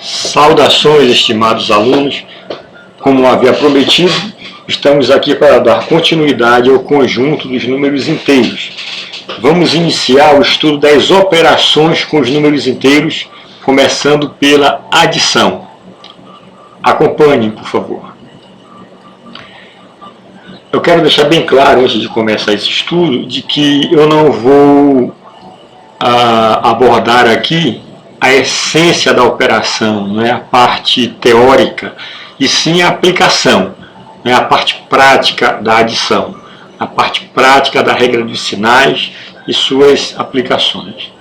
Saudações, estimados alunos. Como havia prometido, estamos aqui para dar continuidade ao conjunto dos números inteiros. Vamos iniciar o estudo das operações com os números inteiros, começando pela adição. Acompanhem, por favor. Eu quero deixar bem claro, antes de começar esse estudo, de que eu não vou abordar aqui a essência da operação, não é a parte teórica, e sim a aplicação, né, a parte prática da adição, a parte prática da regra dos sinais e suas aplicações.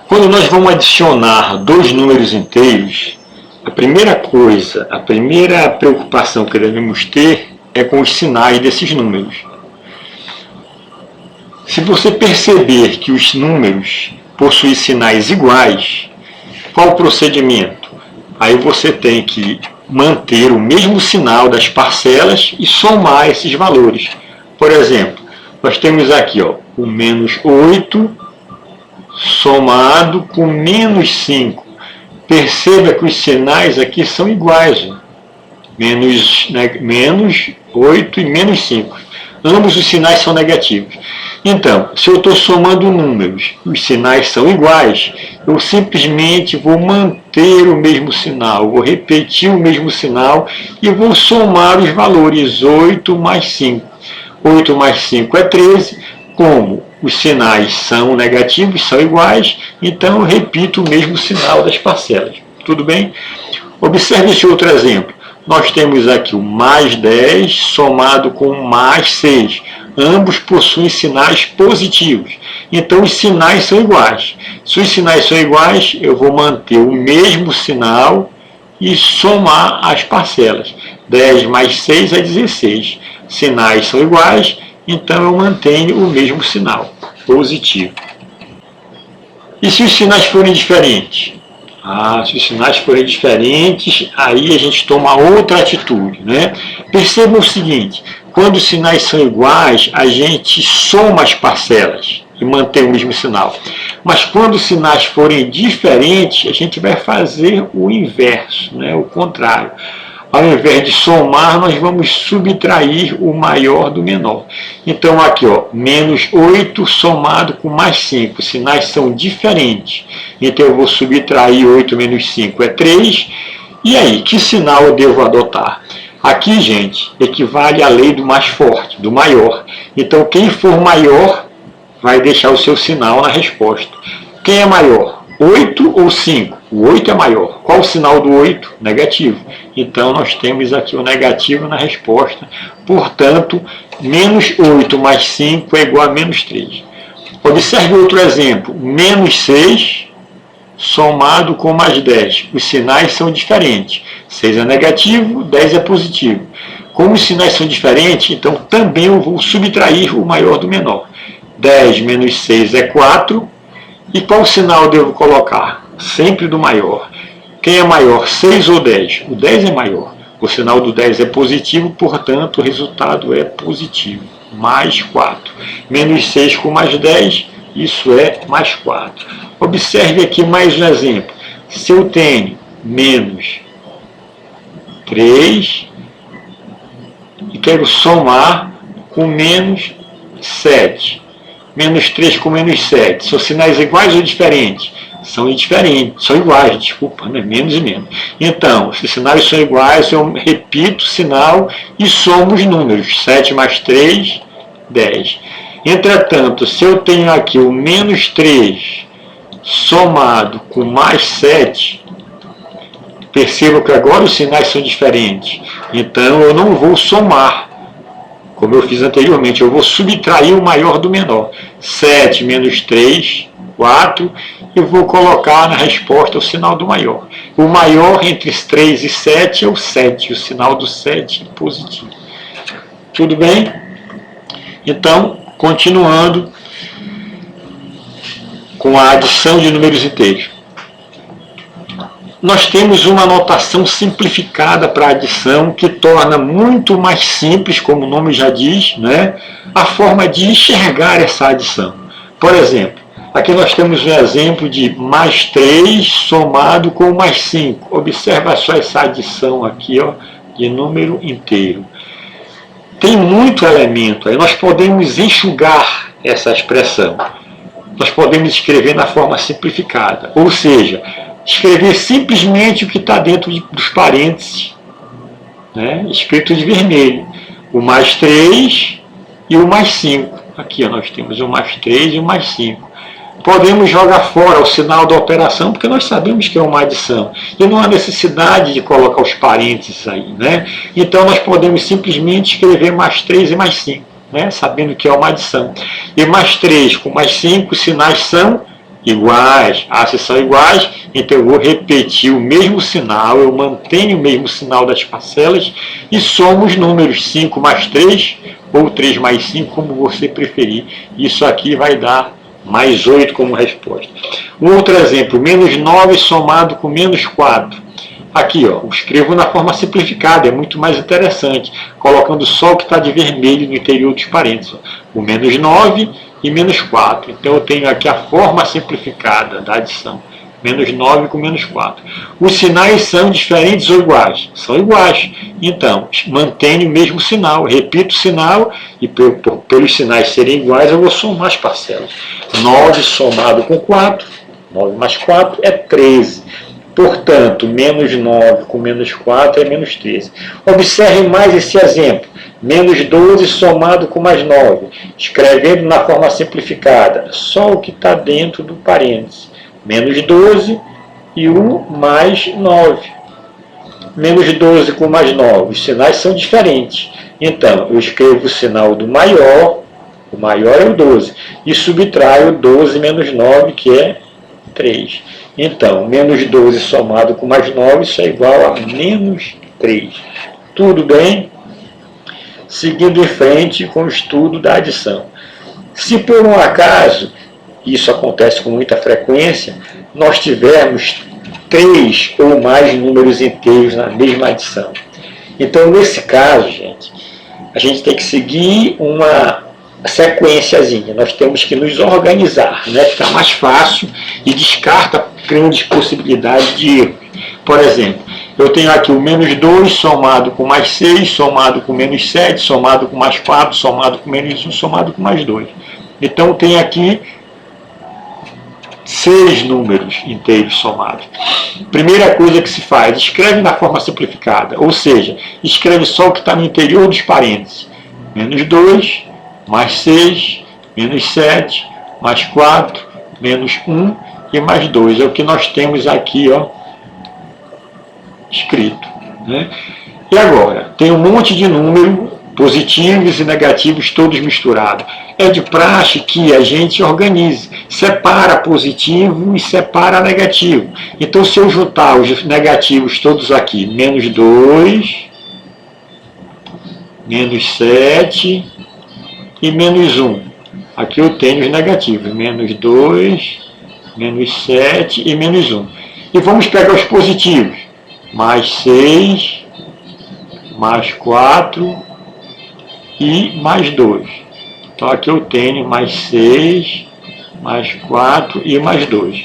Quando nós vamos adicionar dois números inteiros, a primeira coisa, a primeira preocupação que devemos ter é com os sinais desses números. Se você perceber que os números possuem sinais iguais, qual o procedimento? Aí você tem que manter o mesmo sinal das parcelas e somar esses valores. Por exemplo, nós temos aqui o menos 8 somado com menos 5. Perceba que os sinais aqui são iguais. Menos 8 e menos 5. Ambos os sinais são negativos. Então, se eu estou somando números, os sinais são iguais, eu simplesmente vou manter o mesmo sinal, vou repetir o mesmo sinal e vou somar os valores 8 mais 5. 8 mais 5 é 13, como os sinais são negativos, são iguais, então eu repito o mesmo sinal das parcelas. Tudo bem? Observe esse outro exemplo. Nós temos aqui o mais 10 somado com o mais 6. Ambos possuem sinais positivos. Então, os sinais são iguais. Se os sinais são iguais, eu vou manter o mesmo sinal e somar as parcelas. 10 mais 6 é 16. Sinais são iguais, então eu mantenho o mesmo sinal, positivo. E se os sinais forem diferentes? Se os sinais forem diferentes, aí a gente toma outra atitude, né? Percebam o seguinte, quando os sinais são iguais, a gente soma as parcelas e mantém o mesmo sinal. Mas quando os sinais forem diferentes, a gente vai fazer o inverso, né? O contrário. Ao invés de somar, nós vamos subtrair o maior do menor. Então, aqui, menos 8 somado com mais 5. Os sinais são diferentes. Então, eu vou subtrair 8 menos 5 é 3. E aí, que sinal eu devo adotar? Aqui, gente, equivale à lei do mais forte, do maior. Então, quem for maior vai deixar o seu sinal na resposta. Quem é maior? 8 ou 5? O 8 é maior. Qual o sinal do 8? Negativo. Então, nós temos aqui o negativo na resposta. Portanto, menos 8 mais 5 é igual a menos 3. Observe outro exemplo. Menos 6 somado com mais 10. Os sinais são diferentes. 6 é negativo, 10 é positivo. Como os sinais são diferentes, então também eu vou subtrair o maior do menor. 10 menos 6 é 4. E qual sinal eu devo colocar? Sempre do maior. Quem é maior, 6 ou 10? O 10 é maior. O sinal do 10 é positivo, portanto, o resultado é positivo. Mais 4. Menos 6 com mais 10, isso é mais 4. Observe aqui mais um exemplo. Se eu tenho menos 3 e quero somar com menos 7. Menos 3 com menos 7. São sinais iguais ou diferentes? São diferentes, são iguais, desculpa, né? Menos e menos. Então, se os sinais são iguais, eu repito o sinal e somo os números. 7 mais 3, 10. Entretanto, se eu tenho aqui o menos 3 somado com mais 7, perceba que agora os sinais são diferentes. Então, eu não vou somar, como eu fiz anteriormente, eu vou subtrair o maior do menor. 7 menos 3, 4, e vou colocar na resposta o sinal do maior. O maior entre 3 e 7 é o 7, o sinal do 7 é positivo. Tudo bem? Então, continuando com a adição de números inteiros. Nós temos uma notação simplificada para a adição que torna muito mais simples, como o nome já diz, né, a forma de enxergar essa adição. Por exemplo, Aqui nós temos um exemplo de mais 3 somado com mais 5. Observa só essa adição aqui, ó, de número inteiro. Tem muito elemento, aí nós podemos enxugar essa expressão. Nós podemos escrever na forma simplificada, ou seja, escrever simplesmente o que está dentro dos parênteses, né, escrito de vermelho. O mais 3 e o mais 5. Aqui ó, nós temos o mais 3 e o mais 5. Podemos jogar fora o sinal da operação, porque nós sabemos que é uma adição. E não há necessidade de colocar os parênteses aí, né? Então nós podemos simplesmente escrever mais 3 e mais 5, né? Sabendo que é uma adição. E mais 3 com mais 5, os sinais são iguais. Se são iguais, então eu vou repetir o mesmo sinal, eu mantenho o mesmo sinal das parcelas e somo os números 5 mais 3 ou 3 mais 5, como você preferir. Isso aqui vai dar mais 8 como resposta. Um outro exemplo, menos 9 somado com menos 4. Aqui, ó, escrevo na forma simplificada, é muito mais interessante, colocando só o que está de vermelho no interior dos parênteses. Ó. O menos 9 e menos 4. Então eu tenho aqui a forma simplificada da adição. Menos 9 com menos 4. Os sinais são diferentes ou iguais? São iguais. Então, mantenho o mesmo sinal. Repito o sinal e pelos sinais serem iguais, eu vou somar as parcelas. 9 somado com 4, 9 mais 4 é 13. Portanto, menos 9 com menos 4 é menos 13. Observe mais esse exemplo. Menos 12 somado com mais 9. Escrevendo na forma simplificada, só o que está dentro do parênteses. Menos 12 e o mais 9. Menos 12 com mais 9. Os sinais são diferentes. Então, eu escrevo o sinal do maior, o maior é o 12, e subtraio 12 menos 9, que é 3. Então, menos 12 somado com mais 9, isso é igual a menos 3. Tudo bem? Seguindo em frente com o estudo da adição. Se por um acaso, isso acontece com muita frequência, nós tivermos 3 ou mais números inteiros na mesma adição. Então, nesse caso, a gente tem que seguir uma sequenciazinha. Nós temos que nos organizar, né? Fica mais fácil e descarta grandes possibilidades de erro. Por exemplo, eu tenho aqui o menos 2 somado com mais 6, somado com menos 7, somado com mais 4, somado com menos 1, somado com mais 2. Então, tem aqui 6 números inteiros somados. Primeira coisa que se faz, escreve na forma simplificada, ou seja, escreve só o que está no interior dos parênteses. Menos 2, mais 6, menos 7, mais 4, menos 1 e mais 2. É o que nós temos aqui, ó, escrito. Né? E agora, tem um monte de número positivos e negativos todos misturados. É de praxe que a gente organize, separa positivo e separa negativo. Então, se eu juntar os negativos todos aqui, menos 2, menos 7 e menos 1. Aqui eu tenho os negativos, menos 2, menos 7 e menos 1. E vamos pegar os positivos. Mais 6, mais 4 e mais 2. Então aqui eu tenho mais 6, mais 4 e mais 2.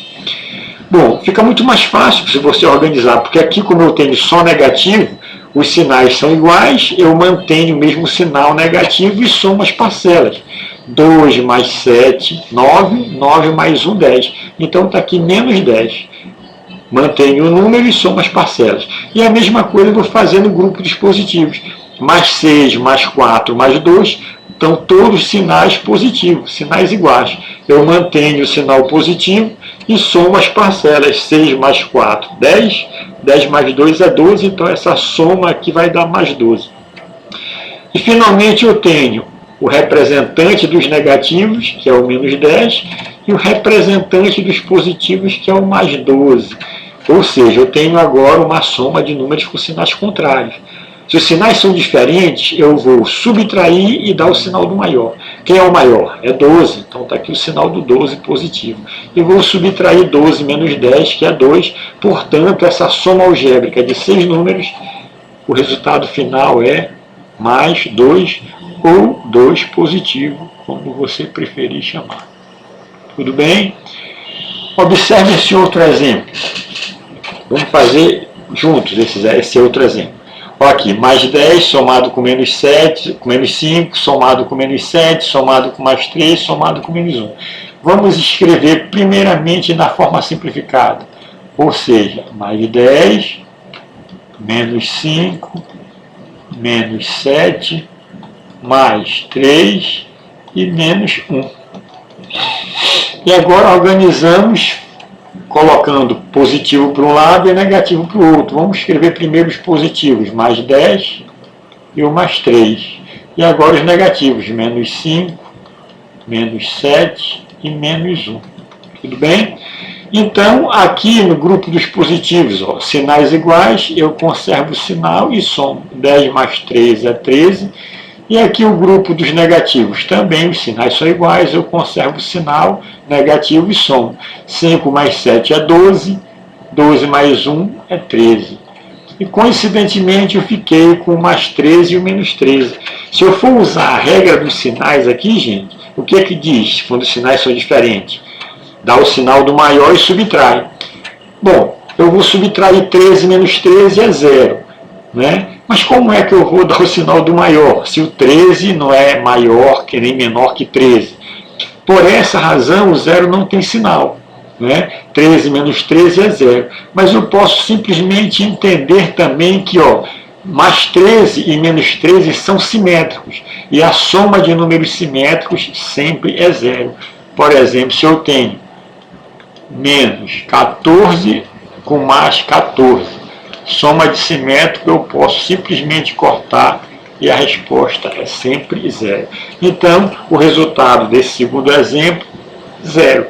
Bom, fica muito mais fácil se você organizar, porque aqui como eu tenho só negativo, os sinais são iguais, eu mantenho o mesmo sinal negativo e somo as parcelas. 2 mais 7, 9, 9 mais 1, 10. Então está aqui menos 10. Mantenho o número e somo as parcelas. E a mesma coisa eu vou fazer no grupo dos positivos. Mais 6, mais 4, mais 2, estão todos sinais positivos, sinais iguais. Eu mantenho o sinal positivo e somo as parcelas. 6 mais 4, 10. 10 mais 2 é 12, então essa soma aqui vai dar mais 12. E finalmente eu tenho o representante dos negativos, que é o menos 10, e o representante dos positivos, que é o mais 12. Ou seja, eu tenho agora uma soma de números com sinais contrários. Se os sinais são diferentes, eu vou subtrair e dar o sinal do maior. Quem é o maior? É 12, então está aqui o sinal do 12 positivo. E vou subtrair 12 menos 10, que é 2. Portanto, essa soma algébrica de 6 números, o resultado final é mais 2 ou 2 positivo, como você preferir chamar. Tudo bem? Observe esse outro exemplo. Vamos fazer juntos esse outro exemplo. Olha aqui, mais 10 somado com menos 7, com menos 5, somado com menos 7, somado com mais 3, somado com menos 1. Vamos escrever primeiramente na forma simplificada. Ou seja, mais 10, menos 5, menos 7, mais 3 e menos 1. E agora organizamos colocando positivo para um lado e negativo para o outro. Vamos escrever primeiro os positivos, mais 10 e o mais 3. E agora os negativos, menos 5, menos 7 e menos 1. Tudo bem? Então, aqui no grupo dos positivos, ó, sinais iguais, eu conservo o sinal e somo. 10 mais 3 é 13. E aqui o grupo dos negativos, também os sinais são iguais, eu conservo o sinal negativo e somo. 5 mais 7 é 12, 12 mais 1 é 13. E coincidentemente eu fiquei com o mais 13 e o menos 13. Se eu for usar a regra dos sinais aqui, gente, o que é que diz quando os sinais são diferentes? Dá o sinal do maior e subtrai. Bom, eu vou subtrair 13 menos 13 é 0. Né? Mas como é que eu vou dar o sinal do maior, se o 13 não é maior que nem menor que 13? Por essa razão, o zero não tem sinal. Né? 13 menos 13 é 0. Mas eu posso simplesmente entender também que mais 13 e menos 13 são simétricos. E a soma de números simétricos sempre é 0. Por exemplo, se eu tenho menos 14 com mais 14, soma de simétrico eu posso simplesmente cortar e a resposta é sempre 0. Então, o resultado desse segundo exemplo, 0.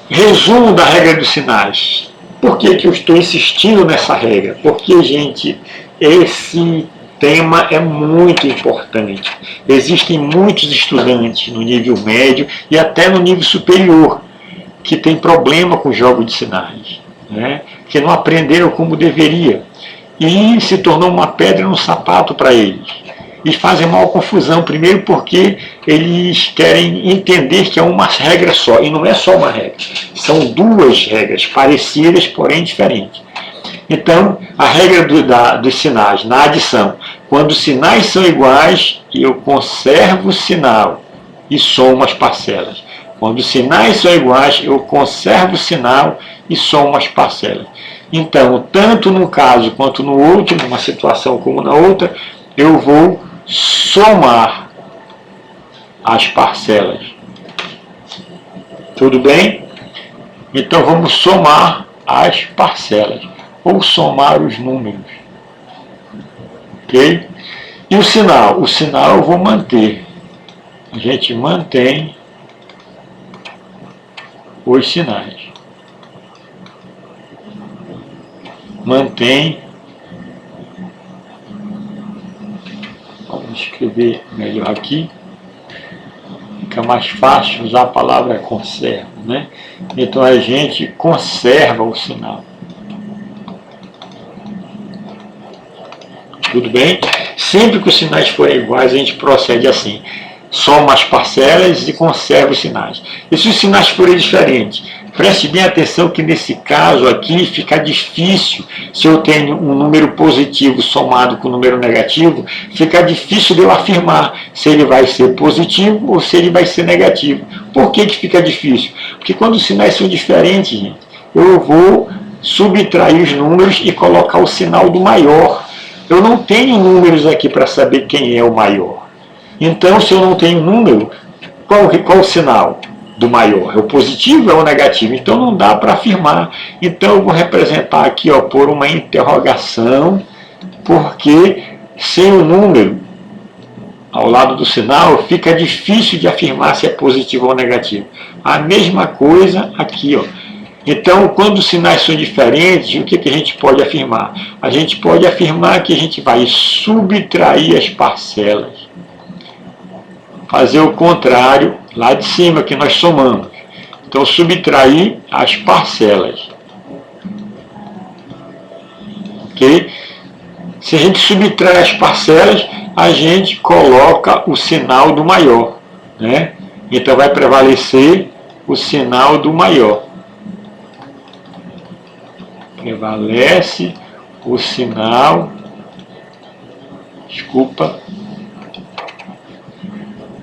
Resumo da regra dos sinais. Por que eu estou insistindo nessa regra? Porque, gente, esse tema é muito importante. Existem muitos estudantes no nível médio e até no nível superior que têm problema com jogo de sinais, né? Que não aprenderam como deveria. E se tornou uma pedra no sapato para eles. E fazem maior confusão, primeiro porque eles querem entender que é uma regra só, e não é só uma regra. São duas regras parecidas, porém diferentes. Então, a regra dos sinais na adição. Quando os sinais são iguais, eu conservo o sinal e somo as parcelas. Quando os sinais são iguais, eu conservo o sinal e somo as parcelas. Então, tanto num caso quanto no outro, numa situação como na outra, eu vou somar as parcelas. Tudo bem? Então, vamos somar as parcelas, ou somar os números. Ok? E o sinal? O sinal eu vou manter. A gente mantém os sinais. Mantém. Vamos escrever melhor aqui. Fica mais fácil usar a palavra conserva, né? Então a gente conserva o sinal. Tudo bem? Sempre que os sinais forem iguais, a gente procede assim. Soma as parcelas e conserva os sinais. E se os sinais forem diferentes? Preste bem atenção que nesse caso aqui fica difícil, se eu tenho um número positivo somado com um número negativo, fica difícil de eu afirmar se ele vai ser positivo ou se ele vai ser negativo. Por que fica difícil? Porque quando os sinais são diferentes, gente, eu vou subtrair os números e colocar o sinal do maior. Eu não tenho números aqui para saber quem é o maior. Então, se eu não tenho número, qual o sinal do maior? É o positivo ou é o negativo? Então, não dá para afirmar. Então, eu vou representar aqui por uma interrogação, porque sem o número ao lado do sinal, fica difícil de afirmar se é positivo ou negativo. A mesma coisa aqui, Então, quando os sinais são diferentes, o que a gente pode afirmar? A gente pode afirmar que a gente vai subtrair as parcelas. Fazer o contrário lá de cima, que nós somamos. Então, subtrair as parcelas. Ok? Se a gente subtrai as parcelas, a gente coloca o sinal do maior, né? Então vai prevalecer o sinal do maior. Prevalece o sinal,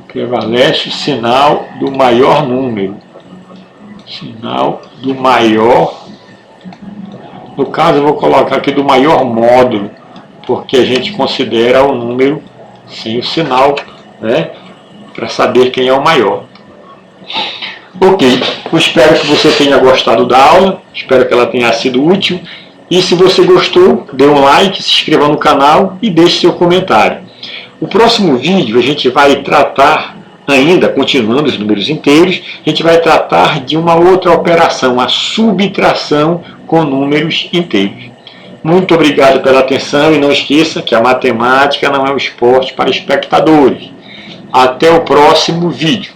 prevalece o sinal do maior número. Sinal do maior, no caso eu vou colocar aqui do maior módulo, porque a gente considera o número sem o sinal, né, para saber quem é o maior. Ok, eu espero que você tenha gostado da aula, espero que ela tenha sido útil, e se você gostou, dê um like, se inscreva no canal e deixe seu comentário. O próximo vídeo a gente vai tratar, ainda continuando os números inteiros, a gente vai tratar de uma outra operação, a subtração com números inteiros. Muito obrigado pela atenção e não esqueça que a matemática não é um esporte para espectadores. Até o próximo vídeo.